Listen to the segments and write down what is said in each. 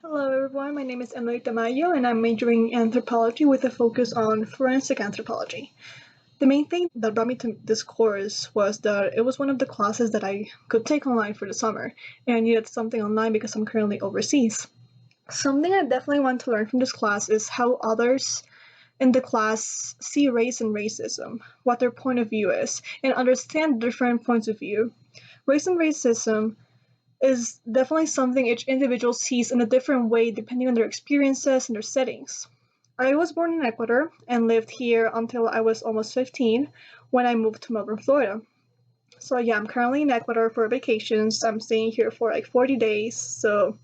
Hello everyone, my name is Tamayo and I'm majoring in anthropology with a focus on forensic anthropology. The main thing that brought me to this course was that it was one of the classes that I could take online for the summer, and I needed something online because I'm currently overseas. Something I definitely want to learn from this class is how others in the class see race and racism, what their point of view is, and understand different points of view. Race and racism is definitely something each individual sees in a different way depending on their experiences and their settings. I was born in Ecuador and lived here until I was almost 15 when I moved to Melbourne, Florida. So yeah, I'm currently in Ecuador for vacations. I'm staying here for like 40 days, so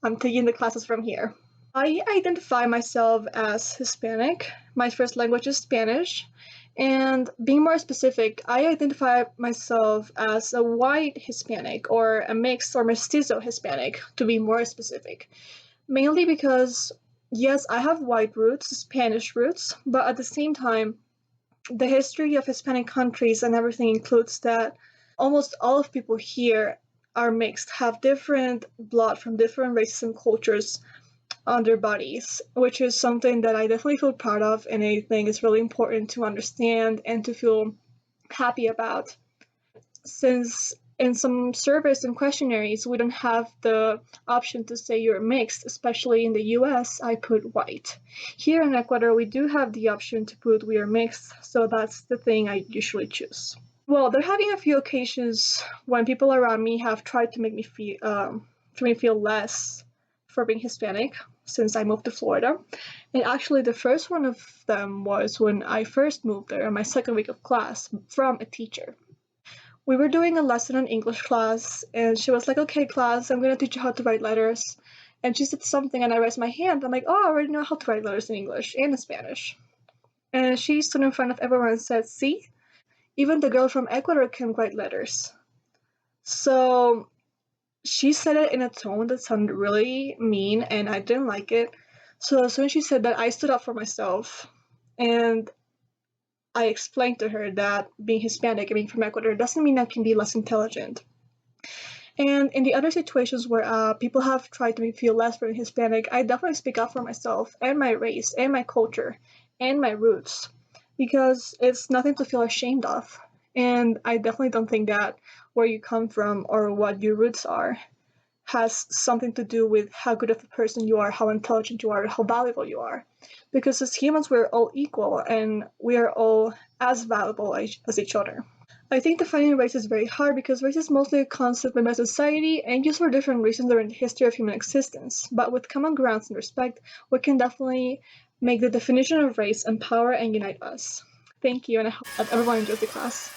I'm taking the classes from here. I identify myself as Hispanic. My first language is Spanish. And being more specific, I identify myself as a white Hispanic or a mixed or mestizo Hispanic, to be more specific. Mainly because, yes, I have white roots, Spanish roots, but at the same time, the history of Hispanic countries and everything includes that almost all of people here are mixed, have different blood from different races and cultures on their bodies, which is something that I definitely feel proud of and I think is really important to understand and to feel happy about. Since in some surveys and questionnaires, we don't have the option to say you're mixed, especially in the US, I put white. Here in Ecuador, we do have the option to put we are mixed, so that's the thing I usually choose. Well, there have been a few occasions when people around me have tried to make me feel less for being Hispanic since I moved to Florida. And actually, the first one of them was when I first moved there in my second week of class from a teacher. We were doing a lesson in English class, and she was like, "Okay, class, I'm gonna teach you how to write letters." And she said something, and I raised my hand. I'm like, "Oh, I already know how to write letters in English and in Spanish." And she stood in front of everyone and said, "See, even the girl from Ecuador can write letters." So she said it in a tone that sounded really mean, and I didn't like it. So as soon as she said that, I stood up for myself, and I explained to her that being Hispanic and being from Ecuador doesn't mean I can be less intelligent. And in the other situations where people have tried to make me feel less for Hispanic, I definitely speak up for myself and my race and my culture and my roots because it's nothing to feel ashamed of. And I definitely don't think that where you come from or what your roots are has something to do with how good of a person you are, how intelligent you are, how valuable you are. Because as humans, we're all equal and we are all as valuable as each other. I think defining race is very hard because race is mostly a concept made by society and used for different reasons during the history of human existence. But with common grounds and respect, we can definitely make the definition of race empower and unite us. Thank you, and I hope that everyone enjoys the class.